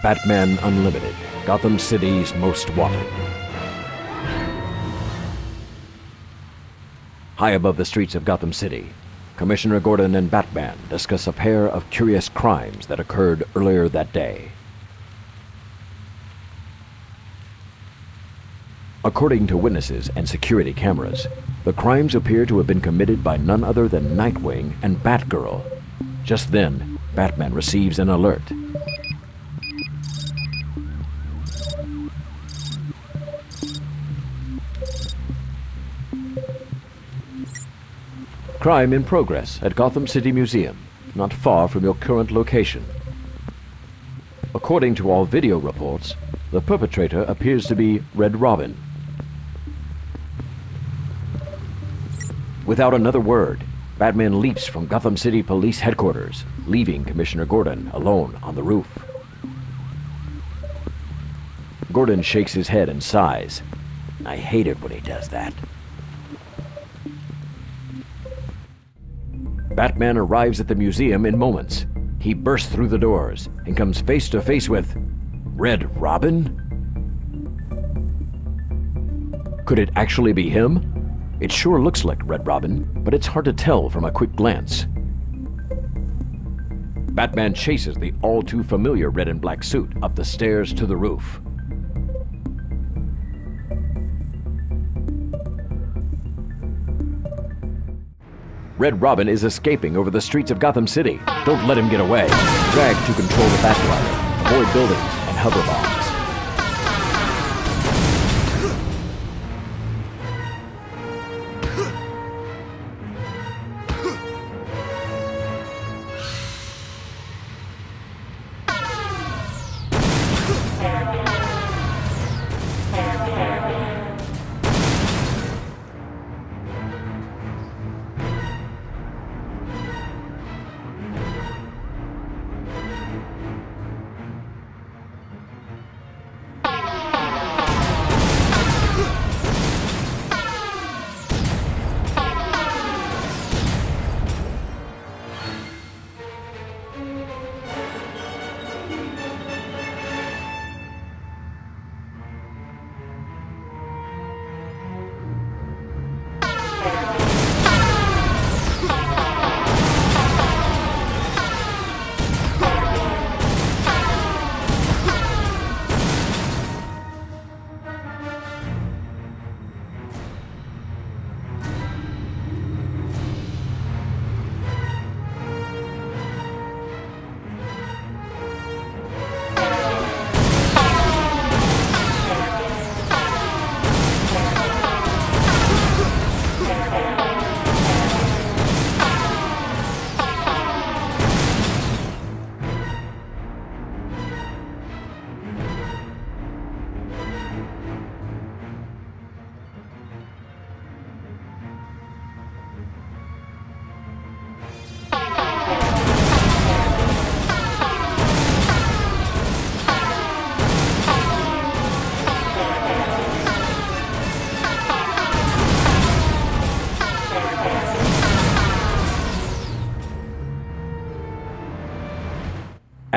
Batman Unlimited, Gotham City's most wanted. High above the streets of Gotham City, Commissioner Gordon and Batman discuss a pair of curious crimes that occurred earlier that day. According to witnesses and security cameras, the crimes appear to have been committed by none other than Nightwing and Batgirl. Just then, Batman receives an alert. Crime in progress at Gotham City Museum, not far from your current location. According to all video reports, the perpetrator appears to be Red Robin. Without another word, Batman leaps from Gotham City Police Headquarters, leaving Commissioner Gordon alone on the roof. Gordon shakes his head and sighs. I hate it when he does that. Batman arrives at the museum in moments. He bursts through the doors and comes face to face with Red Robin? Could it actually be him? It sure looks like Red Robin, but it's hard to tell from a quick glance. Batman chases the all-too-familiar red and black suit up the stairs to the roof. Red Robin is escaping over the streets of Gotham City. Don't let him get away. Drag to control the Batglider. Avoid buildings and hover bombs.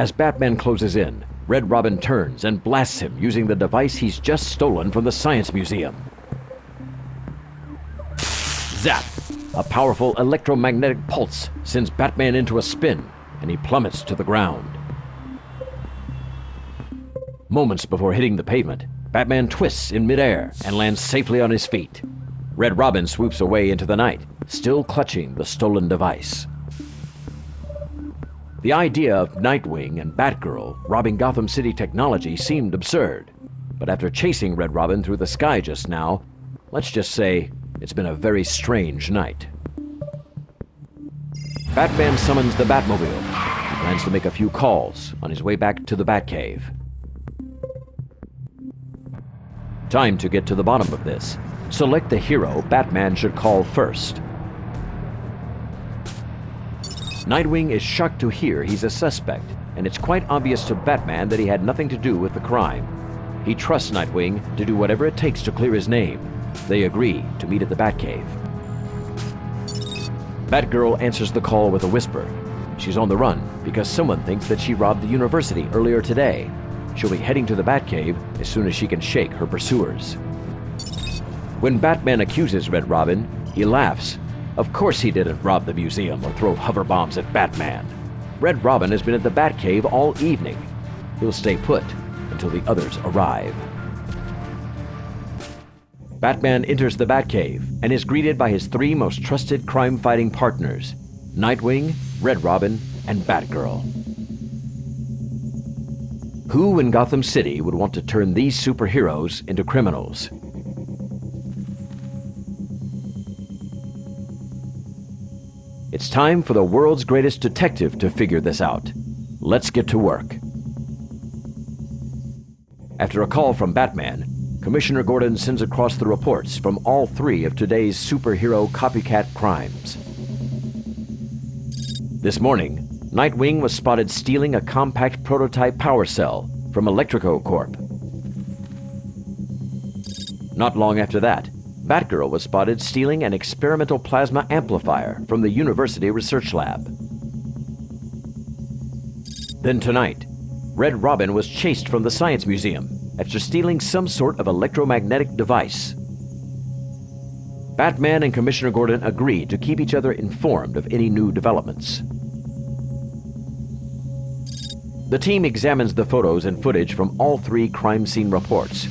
As Batman closes in, Red Robin turns and blasts him using the device he's just stolen from the Science Museum. Zap! A powerful electromagnetic pulse sends Batman into a spin, and he plummets to the ground. Moments before hitting the pavement, Batman twists in midair and lands safely on his feet. Red Robin swoops away into the night, still clutching the stolen device. The idea of Nightwing and Batgirl robbing Gotham City technology seemed absurd, but after chasing Red Robin through the sky just now, let's just say it's been a very strange night. Batman summons the Batmobile. He plans to make a few calls on his way back to the Batcave. Time to get to the bottom of this. Select the hero Batman should call first. Nightwing is shocked to hear he's a suspect, and it's quite obvious to Batman that he had nothing to do with the crime. He trusts Nightwing to do whatever it takes to clear his name. They agree to meet at the Batcave. Batgirl answers the call with a whisper. She's on the run because someone thinks that she robbed the university earlier today. She'll be heading to the Batcave as soon as she can shake her pursuers. When Batman accuses Red Robin, he laughs. Of course he didn't rob the museum or throw hover bombs at Batman. Red Robin has been at the Batcave all evening. He'll stay put until the others arrive. Batman enters the Batcave and is greeted by his three most trusted crime-fighting partners, Nightwing, Red Robin, and Batgirl. Who in Gotham City would want to turn these superheroes into criminals? It's time for the world's greatest detective to figure this out. Let's get to work. After a call from Batman, Commissioner Gordon sends across the reports from all three of today's superhero copycat crimes. This morning, Nightwing was spotted stealing a compact prototype power cell from Electrico Corp. Not long after that, Batgirl was spotted stealing an experimental plasma amplifier from the University Research Lab. Then tonight, Red Robin was chased from the Science Museum after stealing some sort of electromagnetic device. Batman and Commissioner Gordon agreed to keep each other informed of any new developments. The team examines the photos and footage from all three crime scene reports.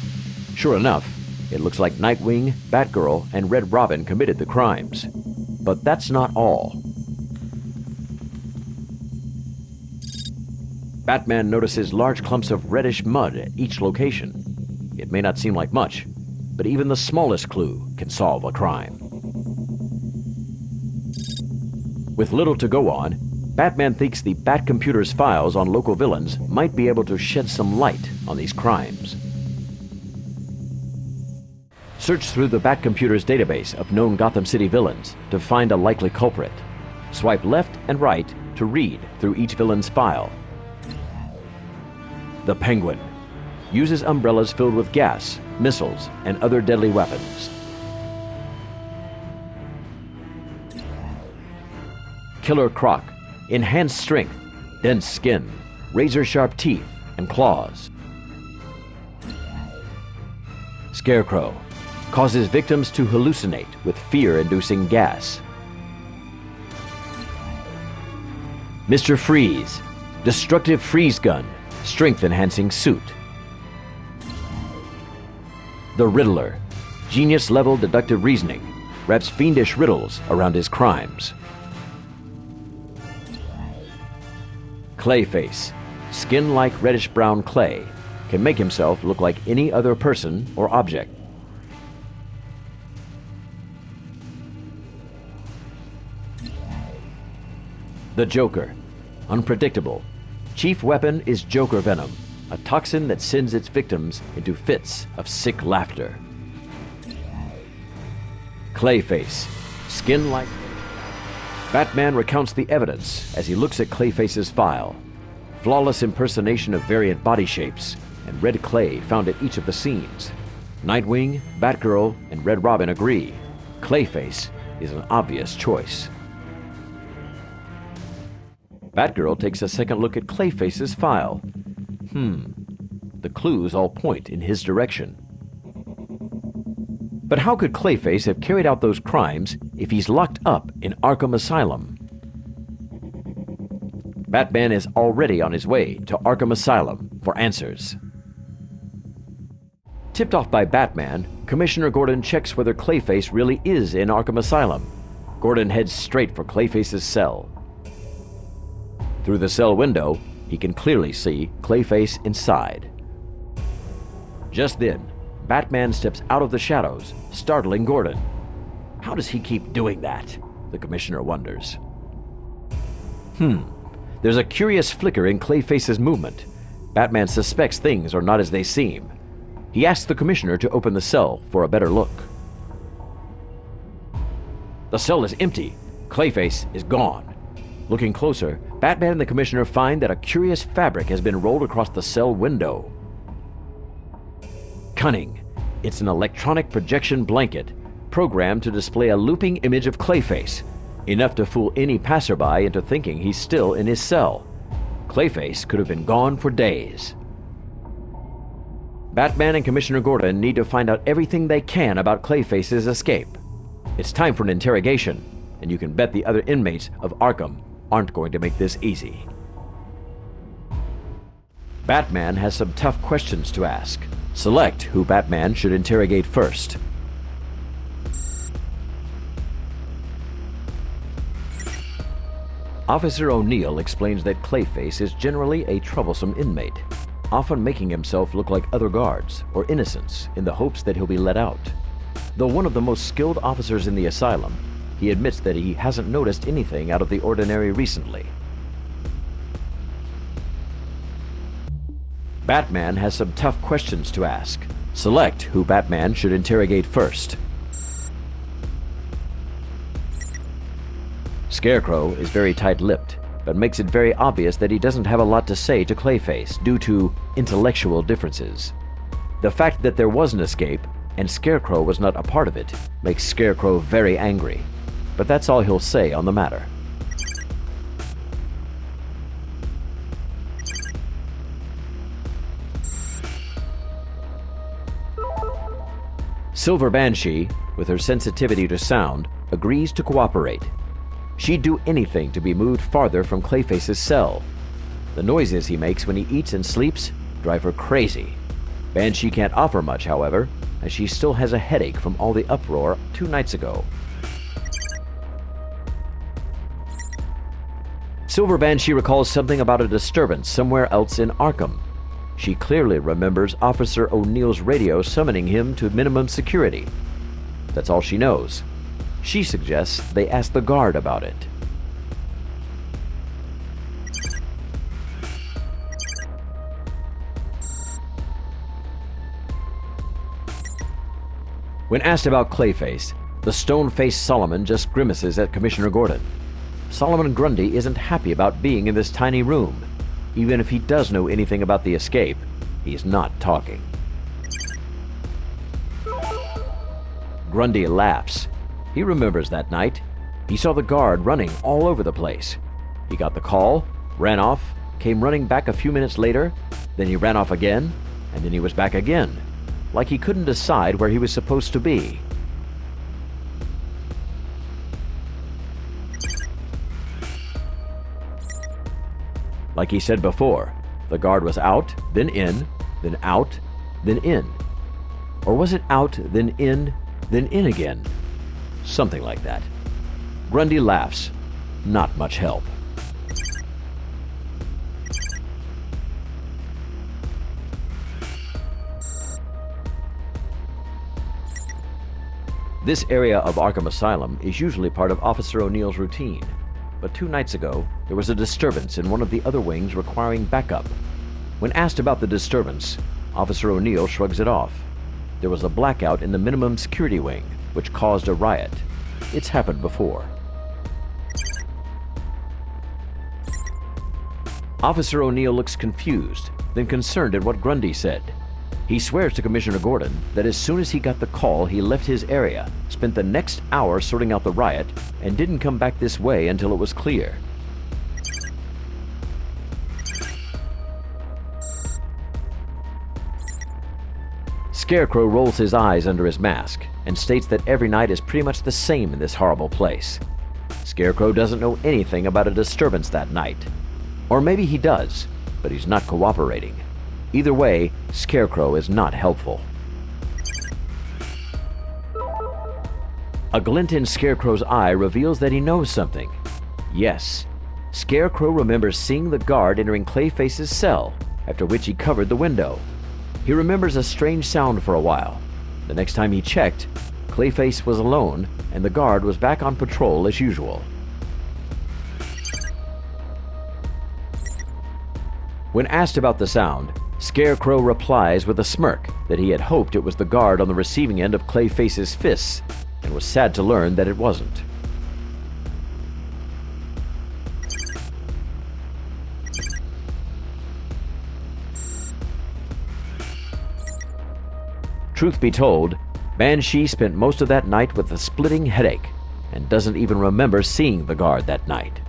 Sure enough, it looks like Nightwing, Batgirl, and Red Robin committed the crimes. But that's not all. Batman notices large clumps of reddish mud at each location. It may not seem like much, but even the smallest clue can solve a crime. With little to go on, Batman thinks the Batcomputer's files on local villains might be able to shed some light on these crimes. Search through the Batcomputer's database of known Gotham City villains to find a likely culprit. Swipe left and right to read through each villain's file. The Penguin uses umbrellas filled with gas, missiles, and other deadly weapons. Killer Croc, enhanced strength, dense skin, razor-sharp teeth, and claws. Scarecrow causes victims to hallucinate with fear-inducing gas. Mr. Freeze, destructive freeze gun, strength-enhancing suit. The Riddler, genius-level deductive reasoning, wraps fiendish riddles around his crimes. Clayface, skin-like reddish-brown clay, can make himself look like any other person or object. The Joker, unpredictable. Chief weapon is Joker venom, a toxin that sends its victims into fits of sick laughter. Clayface, skin-like. Batman recounts the evidence as he looks at Clayface's file. Flawless impersonation of variant body shapes and red clay found at each of the scenes. Nightwing, Batgirl, and Red Robin agree. Clayface is an obvious choice. Batgirl takes a second look at Clayface's file. The clues all point in his direction. But how could Clayface have carried out those crimes if he's locked up in Arkham Asylum? Batman is already on his way to Arkham Asylum for answers. Tipped off by Batman, Commissioner Gordon checks whether Clayface really is in Arkham Asylum. Gordon heads straight for Clayface's cell. Through the cell window, he can clearly see Clayface inside. Just then, Batman steps out of the shadows, startling Gordon. How does he keep doing that? The Commissioner wonders. There's a curious flicker in Clayface's movement. Batman suspects things are not as they seem. He asks the Commissioner to open the cell for a better look. The cell is empty. Clayface is gone. Looking closer, Batman and the Commissioner find that a curious fabric has been rolled across the cell window. Cunning. It's an electronic projection blanket, programmed to display a looping image of Clayface, enough to fool any passerby into thinking he's still in his cell. Clayface could have been gone for days. Batman and Commissioner Gordon need to find out everything they can about Clayface's escape. It's time for an interrogation, and you can bet the other inmates of Arkham aren't going to make this easy. Batman has some tough questions to ask. Select who Batman should interrogate first. Officer O'Neill explains that Clayface is generally a troublesome inmate, often making himself look like other guards or innocents in the hopes that he'll be let out. Though one of the most skilled officers in the asylum, he admits that he hasn't noticed anything out of the ordinary recently. Batman has some tough questions to ask. Select who Batman should interrogate first. Scarecrow is very tight-lipped, but makes it very obvious that he doesn't have a lot to say to Clayface due to intellectual differences. The fact that there was an escape, and Scarecrow was not a part of it, makes Scarecrow very angry, but that's all he'll say on the matter. Silver Banshee, with her sensitivity to sound, agrees to cooperate. She'd do anything to be moved farther from Clayface's cell. The noises he makes when he eats and sleeps drive her crazy. Banshee can't offer much, however, as she still has a headache from all the uproar 2 nights ago. Silver Banshee recalls something about a disturbance somewhere else in Arkham. She clearly remembers Officer O'Neill's radio summoning him to minimum security. That's all she knows. She suggests they ask the guard about it. When asked about Clayface, the stone-faced Solomon just grimaces at Commissioner Gordon. Solomon Grundy isn't happy about being in this tiny room. Even if he does know anything about the escape, he's not talking. Grundy laughs. He remembers that night. He saw the guard running all over the place. He got the call, ran off, came running back a few minutes later, then he ran off again, and then he was back again, like he couldn't decide where he was supposed to be. Like he said before, the guard was out, then in, then out, then in. Or was it out, then in again? Something like that. Grundy laughs. Not much help. This area of Arkham Asylum is usually part of Officer O'Neill's routine, but 2 nights ago, there was a disturbance in one of the other wings requiring backup. When asked about the disturbance, Officer O'Neill shrugs it off. There was a blackout in the minimum security wing, which caused a riot. It's happened before. Officer O'Neill looks confused, then concerned at what Grundy said. He swears to Commissioner Gordon that as soon as he got the call, he left his area, spent the next hour sorting out the riot, and didn't come back this way until it was clear. Scarecrow rolls his eyes under his mask and states that every night is pretty much the same in this horrible place. Scarecrow doesn't know anything about a disturbance that night. Or maybe he does, but he's not cooperating. Either way, Scarecrow is not helpful. A glint in Scarecrow's eye reveals that he knows something. Yes, Scarecrow remembers seeing the guard entering Clayface's cell, after which he covered the window. He remembers a strange sound for a while. The next time he checked, Clayface was alone, and the guard was back on patrol as usual. When asked about the sound, Scarecrow replies with a smirk that he had hoped it was the guard on the receiving end of Clayface's fists, and was sad to learn that it wasn't. Truth be told, Banshee spent most of that night with a splitting headache, and doesn't even remember seeing the guard that night.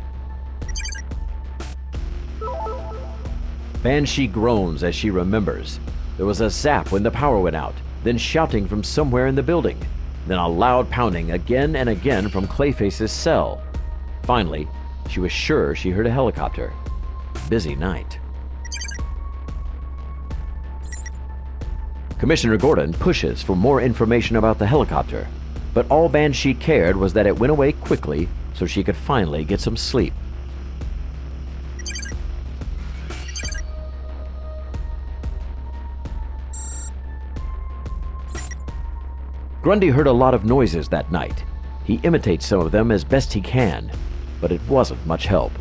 Banshee groans as she remembers, There was a zap when the power went out, then shouting from somewhere in the building, then a loud pounding again and again from Clayface's cell. Finally, she was sure she heard a helicopter. Busy night. Commissioner Gordon pushes for more information about the helicopter, but all Banshee cared was that it went away quickly so she could finally get some sleep. Grundy heard a lot of noises that night. He imitates some of them as best he can, but it wasn't much help.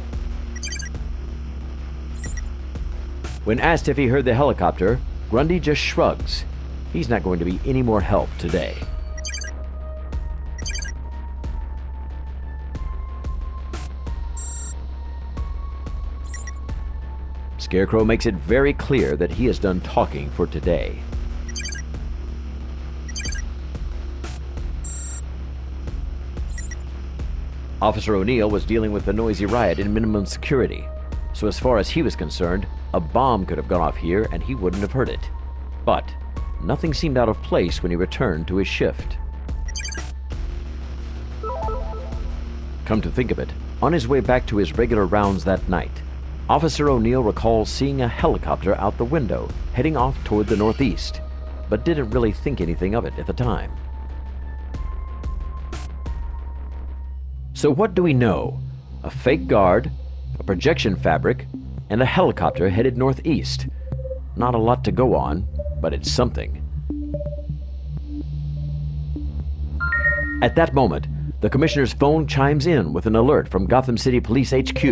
When asked if he heard the helicopter, Grundy just shrugs. He's not going to be any more help today. Scarecrow makes it very clear that he is done talking for today. Officer O'Neill was dealing with the noisy riot in minimum security, so as far as he was concerned, a bomb could have gone off here and he wouldn't have heard it. But nothing seemed out of place when he returned to his shift. Come to think of it, on his way back to his regular rounds that night, Officer O'Neill recalls seeing a helicopter out the window heading off toward the northeast, but didn't really think anything of it at the time. So what do we know? A fake guard, a projection fabric, and a helicopter headed northeast. Not a lot to go on, but it's something. At that moment, the commissioner's phone chimes in with an alert from Gotham City Police HQ.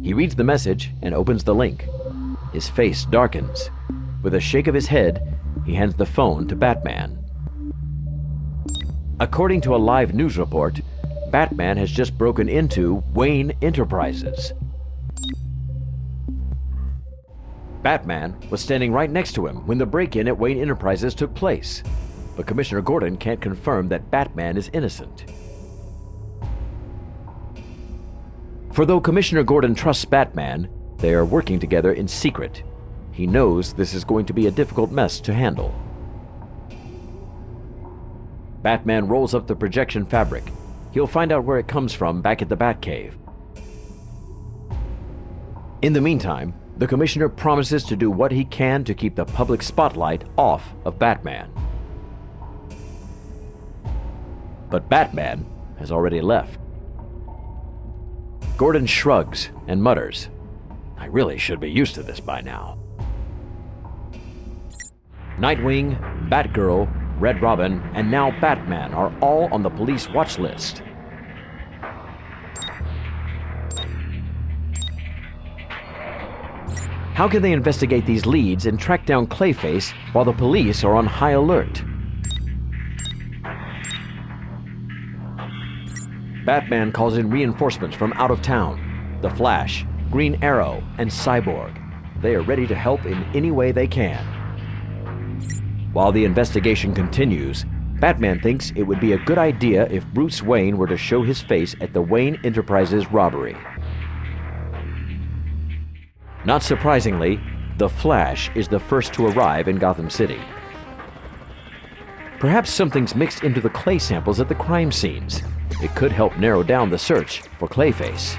He reads the message and opens the link. His face darkens. With a shake of his head, he hands the phone to Batman. According to a live news report, Batman has just broken into Wayne Enterprises. Batman was standing right next to him when the break-in at Wayne Enterprises took place, but Commissioner Gordon can't confirm that Batman is innocent. For though Commissioner Gordon trusts Batman, they are working together in secret. He knows this is going to be a difficult mess to handle. Batman rolls up the projection fabric. He'll find out where it comes from back at the Batcave. In the meantime, the Commissioner promises to do what he can to keep the public spotlight off of Batman. But Batman has already left. Gordon shrugs and mutters, "I really should be used to this by now." Nightwing, Batgirl, Red Robin, and now Batman are all on the police watch list. How can they investigate these leads and track down Clayface while the police are on high alert? Batman calls in reinforcements from out of town. The Flash, Green Arrow, and Cyborg. They are ready to help in any way they can. While the investigation continues, Batman thinks it would be a good idea if Bruce Wayne were to show his face at the Wayne Enterprises robbery. Not surprisingly, the Flash is the first to arrive in Gotham City. Perhaps something's mixed into the clay samples at the crime scenes. It could help narrow down the search for Clayface.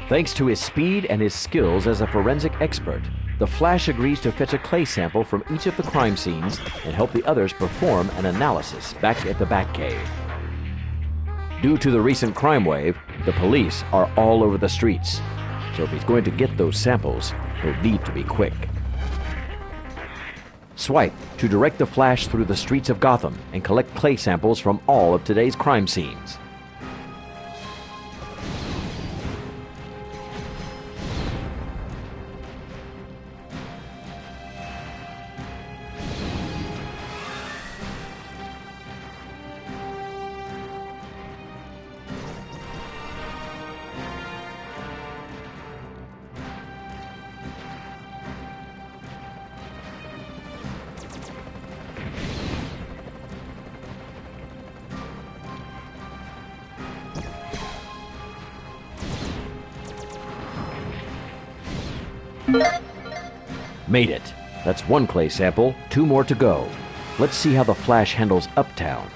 Thanks to his speed and his skills as a forensic expert, the Flash agrees to fetch a clay sample from each of the crime scenes and help the others perform an analysis back at the Batcave. Due to the recent crime wave, the police are all over the streets. So if he's going to get those samples, he'll need to be quick. Swipe to direct the Flash through the streets of Gotham and collect clay samples from all of today's crime scenes. Made it. That's one clay sample, 2 more to go. Let's see how the Flash handles Uptown.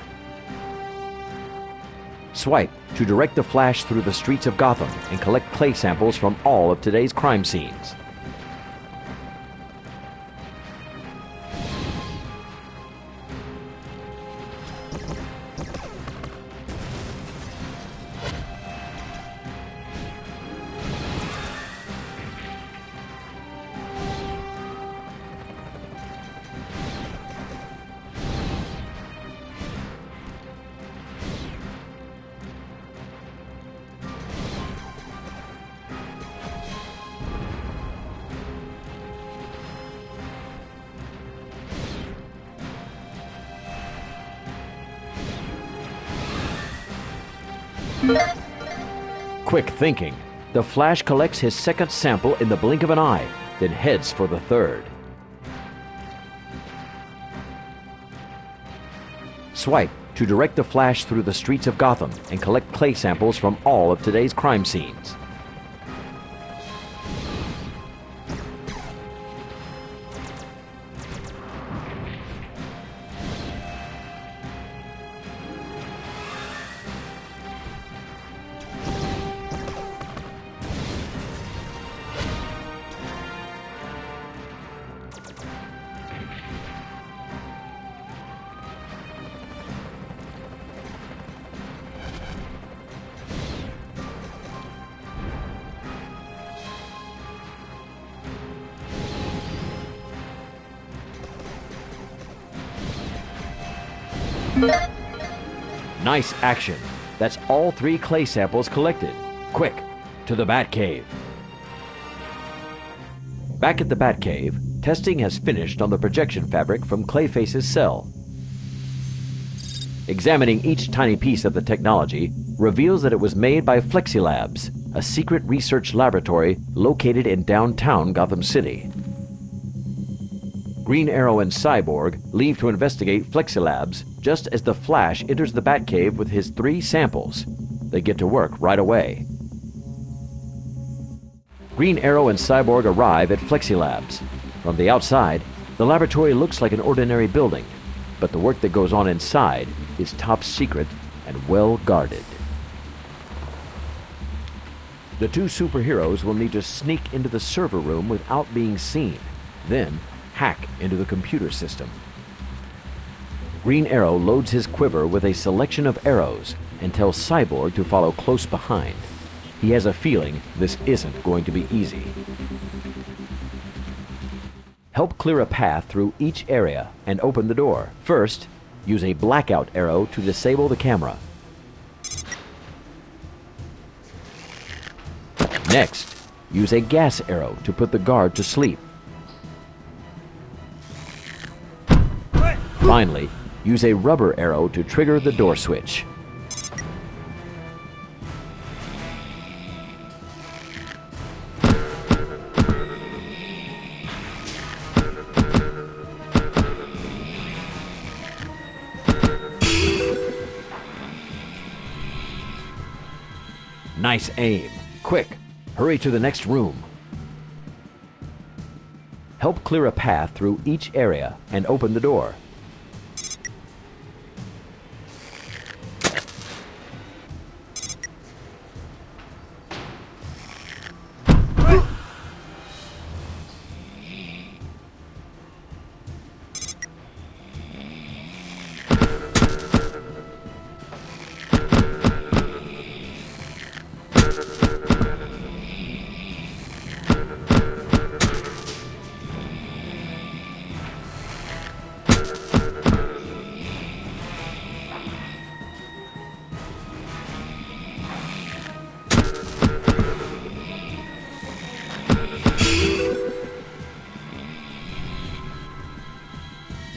Swipe to direct the Flash through the streets of Gotham and collect clay samples from all of today's crime scenes. Quick thinking. The Flash collects his second sample in the blink of an eye, then heads for the third. Swipe to direct the Flash through the streets of Gotham and collect clay samples from all of today's crime scenes. Nice action. That's all 3 clay samples collected. Quick, to the Batcave. Back at the Batcave, testing has finished on the projection fabric from Clayface's cell. Examining each tiny piece of the technology reveals that it was made by Flexilabs, a secret research laboratory located in downtown Gotham City. Green Arrow and Cyborg leave to investigate Flexilabs just as the Flash enters the Batcave with his 3 samples. They get to work right away. Green Arrow and Cyborg arrive at Flexilabs. From the outside, the laboratory looks like an ordinary building, but the work that goes on inside is top secret and well guarded. The 2 superheroes will need to sneak into the server room without being seen, then hack into the computer system. Green Arrow loads his quiver with a selection of arrows and tells Cyborg to follow close behind. He has a feeling this isn't going to be easy. Help clear a path through each area and open the door. First, use a blackout arrow to disable the camera. Next, use a gas arrow to put the guard to sleep. Finally, use a rubber arrow to trigger the door switch. Nice aim. Quick, hurry to the next room. Help clear a path through each area and open the door.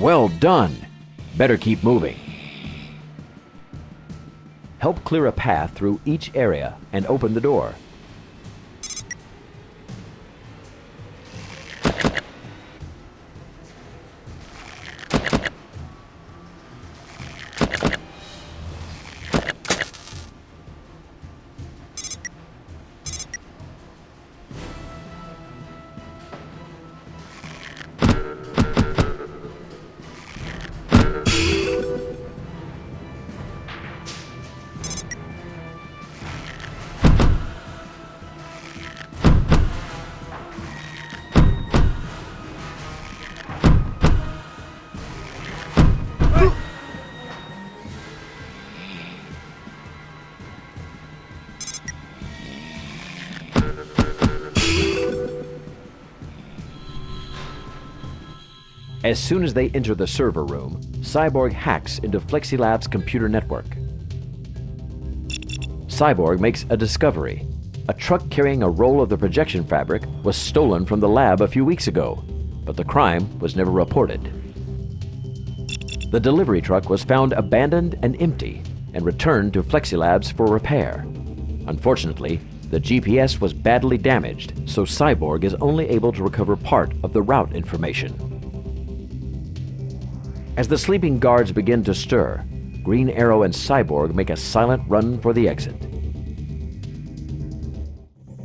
Well done! Better keep moving. Help clear a path through each area and open the door. As soon as they enter the server room, Cyborg hacks into Flexilabs' computer network. Cyborg makes a discovery. A truck carrying a roll of the projection fabric was stolen from the lab a few weeks ago, but the crime was never reported. The delivery truck was found abandoned and empty and returned to Flexilabs for repair. Unfortunately, the GPS was badly damaged, so Cyborg is only able to recover part of the route information. As the sleeping guards begin to stir, Green Arrow and Cyborg make a silent run for the exit.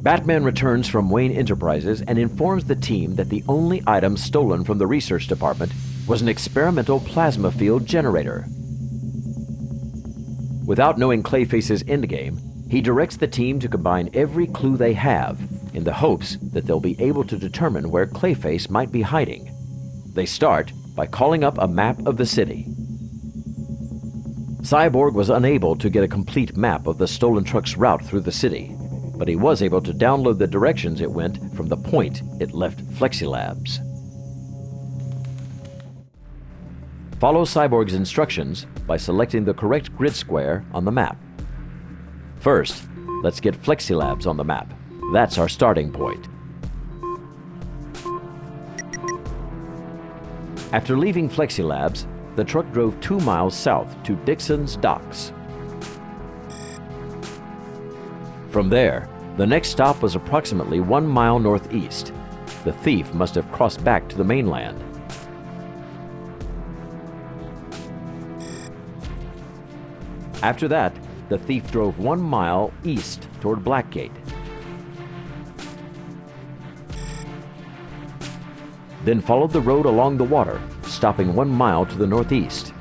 Batman returns from Wayne Enterprises and informs the team that the only item stolen from the research department was an experimental plasma field generator. Without knowing Clayface's endgame, he directs the team to combine every clue they have in the hopes that they'll be able to determine where Clayface might be hiding. They start by calling up a map of the city. Cyborg was unable to get a complete map of the stolen truck's route through the city, but he was able to download the directions it went from the point it left Flexilabs. Follow Cyborg's instructions by selecting the correct grid square on the map. First, let's get Flexilabs on the map. That's our starting point. After leaving Flexilabs, the truck drove 2 miles south to Dixon's Docks. From there, the next stop was approximately 1 mile northeast. The thief must have crossed back to the mainland. After that, the thief drove 1 mile east toward Blackgate. Then followed the road along the water, stopping 1 mile to the northeast.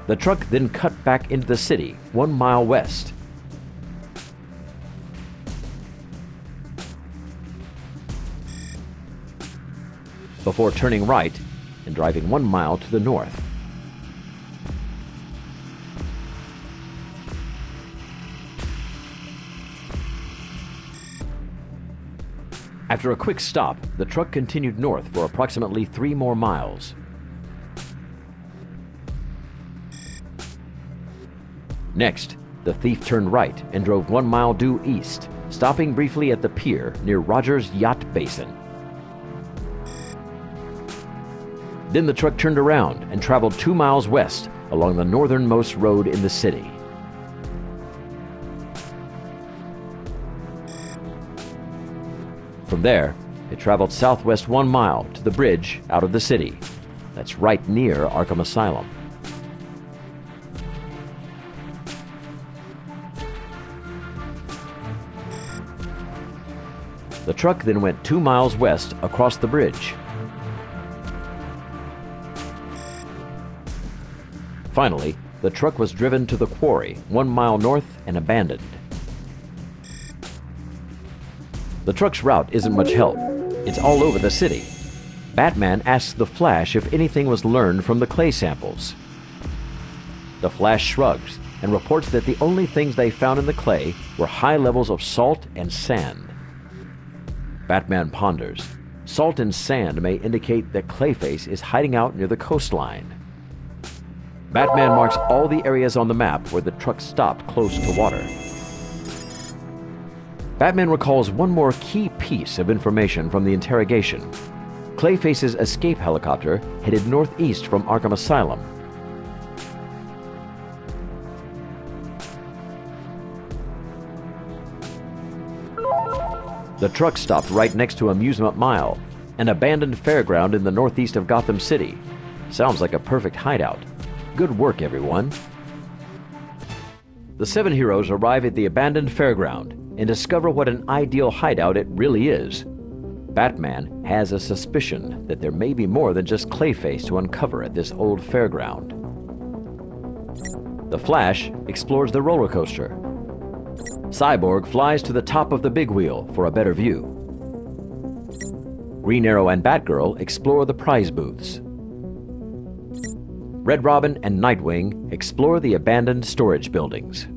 The truck then cut back into the city 1 mile west. Before turning right and driving 1 mile to the north. After a quick stop, the truck continued north for approximately 3 more miles. Next, the thief turned right and drove 1 mile due east, stopping briefly at the pier near Rogers Yacht Basin. Then the truck turned around and traveled 2 miles west along the northernmost road in the city. From there, it traveled southwest 1 mile to the bridge out of the city. That's right near Arkham Asylum. The truck then went 2 miles west across the bridge. Finally, the truck was driven to the quarry 1 mile north and abandoned. The truck's route isn't much help. It's all over the city. Batman asks the Flash if anything was learned from the clay samples. The Flash shrugs and reports that the only things they found in the clay were high levels of salt and sand. Batman ponders. Salt and sand may indicate that Clayface is hiding out near the coastline. Batman marks all the areas on the map where the truck stopped close to water. Batman recalls one more key piece of information from the interrogation. Clayface's escape helicopter headed northeast from Arkham Asylum. The truck stopped right next to Amusement Mile, an abandoned fairground in the northeast of Gotham City. Sounds like a perfect hideout. Good work, everyone. The 7 heroes arrive at the abandoned fairground and discover what an ideal hideout it really is. Batman has a suspicion that there may be more than just Clayface to uncover at this old fairground. The Flash explores the roller coaster. Cyborg flies to the top of the big wheel for a better view. Green Arrow and Batgirl explore the prize booths. Red Robin and Nightwing explore the abandoned storage buildings.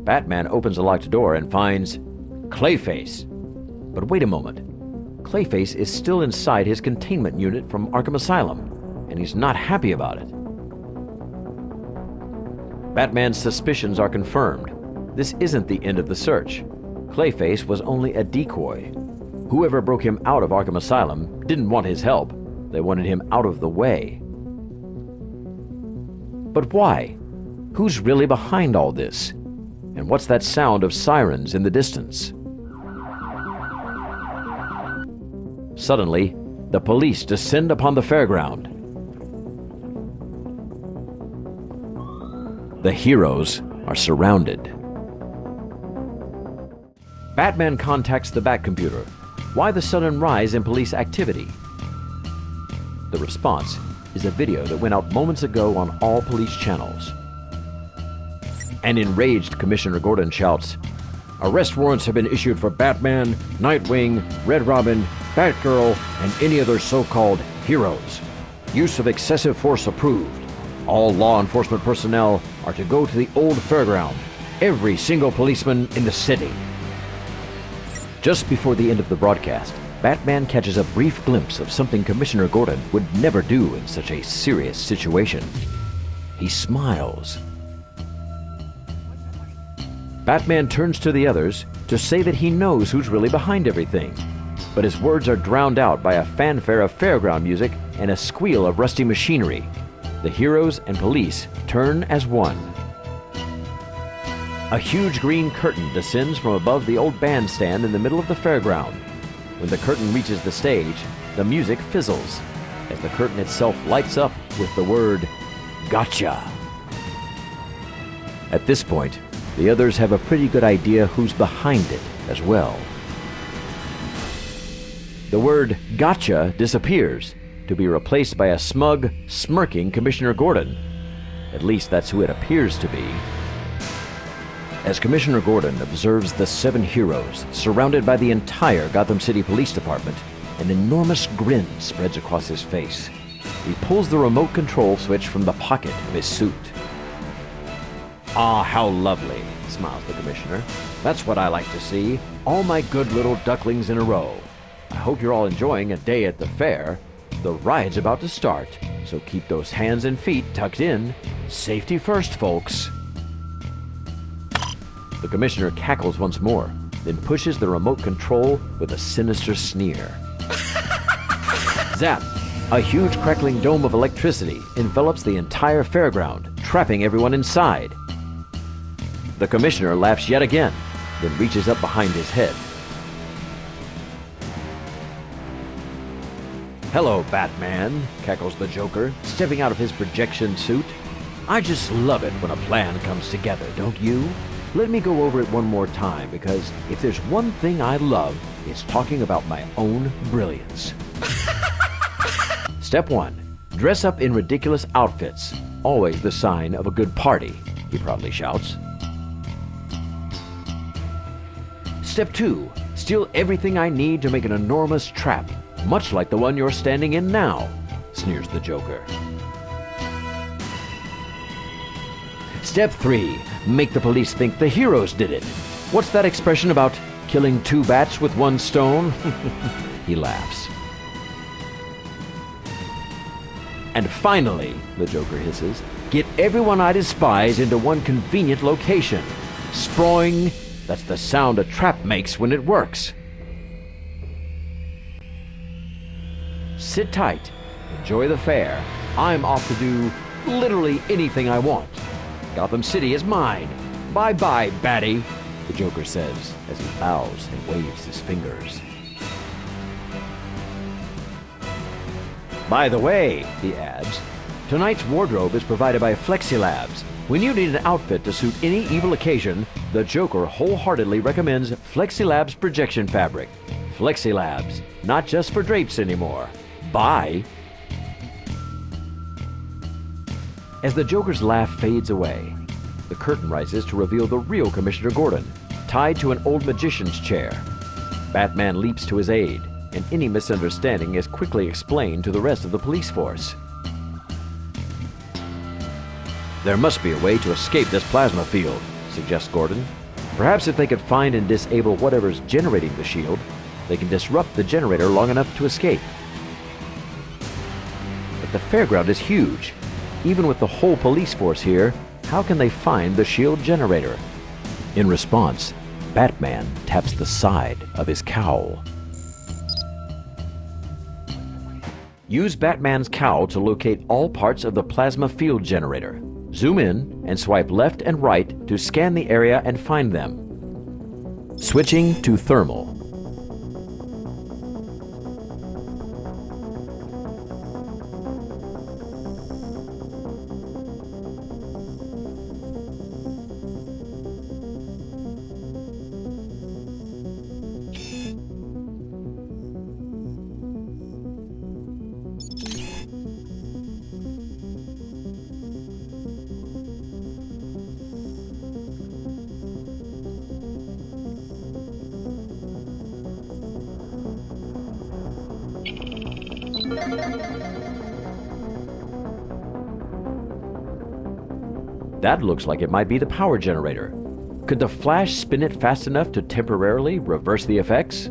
Batman opens a locked door and finds Clayface. But wait a moment. Clayface is still inside his containment unit from Arkham Asylum, and he's not happy about it. Batman's suspicions are confirmed. This isn't the end of the search. Clayface was only a decoy. Whoever broke him out of Arkham Asylum didn't want his help. They wanted him out of the way. But why? Who's really behind all this? And what's that sound of sirens in the distance? Suddenly, the police descend upon the fairground. The heroes are surrounded. Batman contacts the Batcomputer. Why the sudden rise in police activity? The response is a video that went out moments ago on all police channels. An enraged Commissioner Gordon shouts, "Arrest warrants have been issued for Batman, Nightwing, Red Robin, Batgirl, and any other so-called heroes. Use of excessive force approved. All law enforcement personnel are to go to the old fairground. Every single policeman in the city." Just before the end of the broadcast, Batman catches a brief glimpse of something Commissioner Gordon would never do in such a serious situation. He smiles. Batman turns to the others to say that he knows who's really behind everything, but his words are drowned out by a fanfare of fairground music and a squeal of rusty machinery. The heroes and police turn as one. A huge green curtain descends from above the old bandstand in the middle of the fairground. When the curtain reaches the stage, the music fizzles, as the curtain itself lights up with the word, "Gotcha." At this point, the others have a pretty good idea who's behind it as well. The word "gotcha" disappears, to be replaced by a smug, smirking Commissioner Gordon. At least that's who it appears to be. As Commissioner Gordon observes the 7 heroes surrounded by the entire Gotham City Police Department, an enormous grin spreads across his face. He pulls the remote control switch from the pocket of his suit. "Ah, how lovely," smiles the Commissioner. "That's what I like to see. All my good little ducklings in a row. I hope you're all enjoying a day at the fair. The ride's about to start, so keep those hands and feet tucked in. Safety first, folks." The Commissioner cackles once more, then pushes the remote control with a sinister sneer. Zap! A huge crackling dome of electricity envelops the entire fairground, trapping everyone inside. The Commissioner laughs yet again, then reaches up behind his head. "Hello, Batman," cackles the Joker, stepping out of his projection suit. "I just love it when a plan comes together, don't you? Let me go over it one more time, because if there's one thing I love, it's talking about my own brilliance." Step 1. Dress up in ridiculous outfits. Always the sign of a good party, he proudly shouts. Step 2. Steal everything I need to make an enormous trap, much like the one you're standing in now, sneers the Joker. Step 3. Make the police think the heroes did it. What's that expression about killing 2 bats with 1 stone? He laughs. And finally, the Joker hisses, get everyone I despise into one convenient location. Sproing, that's the sound a trap makes when it works. Sit tight, enjoy the fair. I'm off to do literally anything I want. Gotham City is mine. Bye-bye, Batty, the Joker says as he bows and waves his fingers. By the way, he adds, tonight's wardrobe is provided by Flexilabs. When you need an outfit to suit any evil occasion, the Joker wholeheartedly recommends Flexilabs projection fabric. Flexilabs, not just for drapes anymore. Bye. As the Joker's laugh fades away, the curtain rises to reveal the real Commissioner Gordon, tied to an old magician's chair. Batman leaps to his aid, and any misunderstanding is quickly explained to the rest of the police force. There must be a way to escape this plasma field, suggests Gordon. Perhaps if they could find and disable whatever's generating the shield, they can disrupt the generator long enough to escape. But the fairground is huge. Even with the whole police force here, how can they find the shield generator? In response, Batman taps the side of his cowl. Use Batman's cowl to locate all parts of the plasma field generator. Zoom in and swipe left and right to scan the area and find them. Switching to thermal. That looks like it might be the power generator. Could the Flash spin it fast enough to temporarily reverse the effects?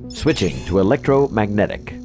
Switching to electromagnetic.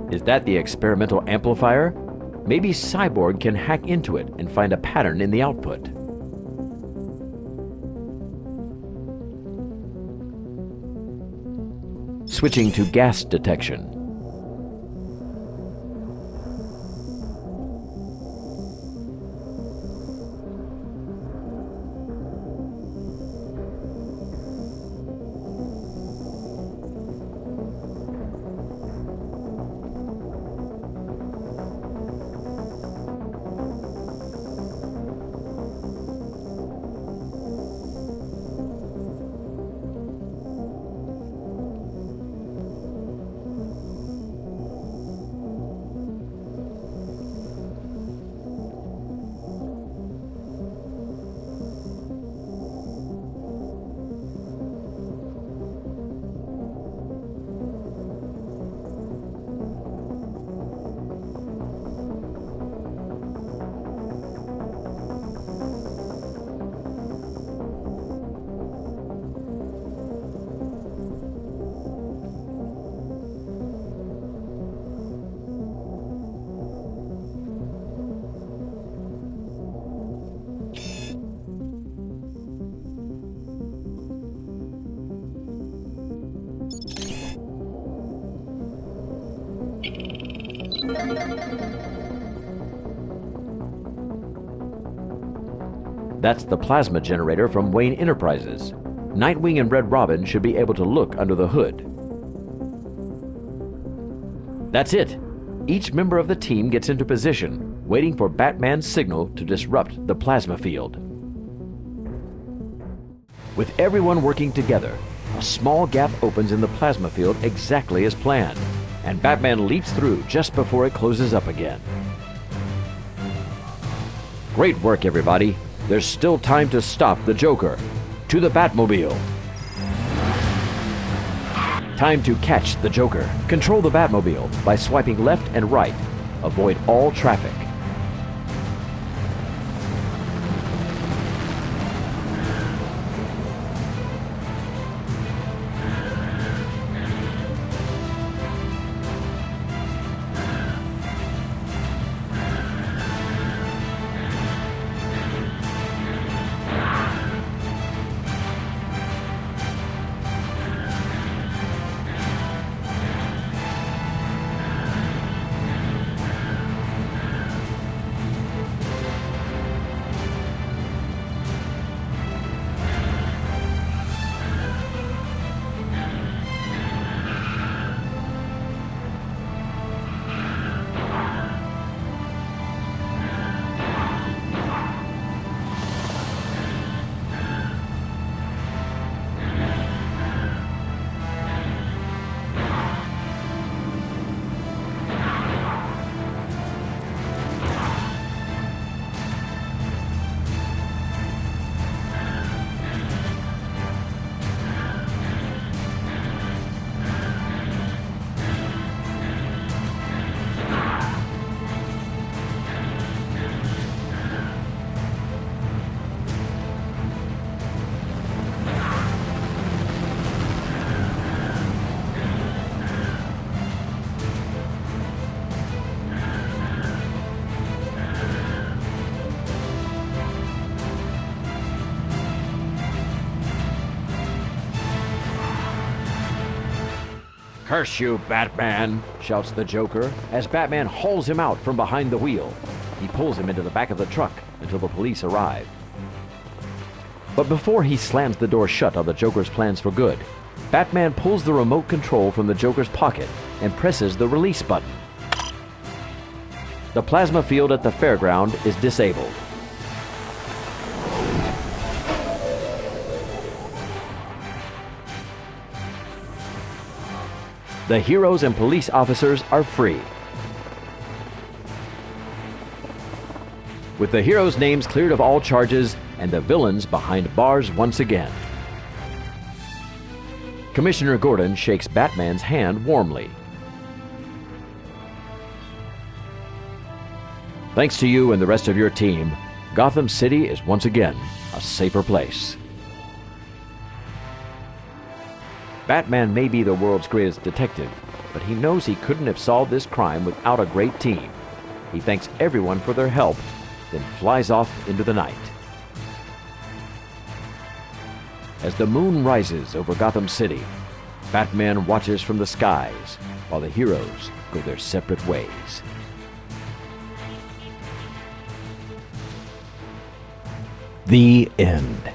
Is that the experimental amplifier? Maybe Cyborg can hack into it and find a pattern in the output. Switching to gas detection. That's the plasma generator from Wayne Enterprises. Nightwing and Red Robin should be able to look under the hood. That's it. Each member of the team gets into position, waiting for Batman's signal to disrupt the plasma field. With everyone working together, a small gap opens in the plasma field exactly as planned, and Batman leaps through just before it closes up again. Great work, everybody. There's still time to stop the Joker. To the Batmobile. Time to catch the Joker. Control the Batmobile by swiping left and right. Avoid all traffic. "Curse you, Batman!" shouts the Joker as Batman hauls him out from behind the wheel. He pulls him into the back of the truck until the police arrive. But before he slams the door shut on the Joker's plans for good, Batman pulls the remote control from the Joker's pocket and presses the release button. The plasma field at the fairground is disabled. The heroes and police officers are free. With the heroes' names cleared of all charges and the villains behind bars once again. Commissioner Gordon shakes Batman's hand warmly. Thanks to you and the rest of your team, Gotham City is once again a safer place. Batman may be the world's greatest detective, but he knows he couldn't have solved this crime without a great team. He thanks everyone for their help, then flies off into the night. As the moon rises over Gotham City, Batman watches from the skies while the heroes go their separate ways. The end.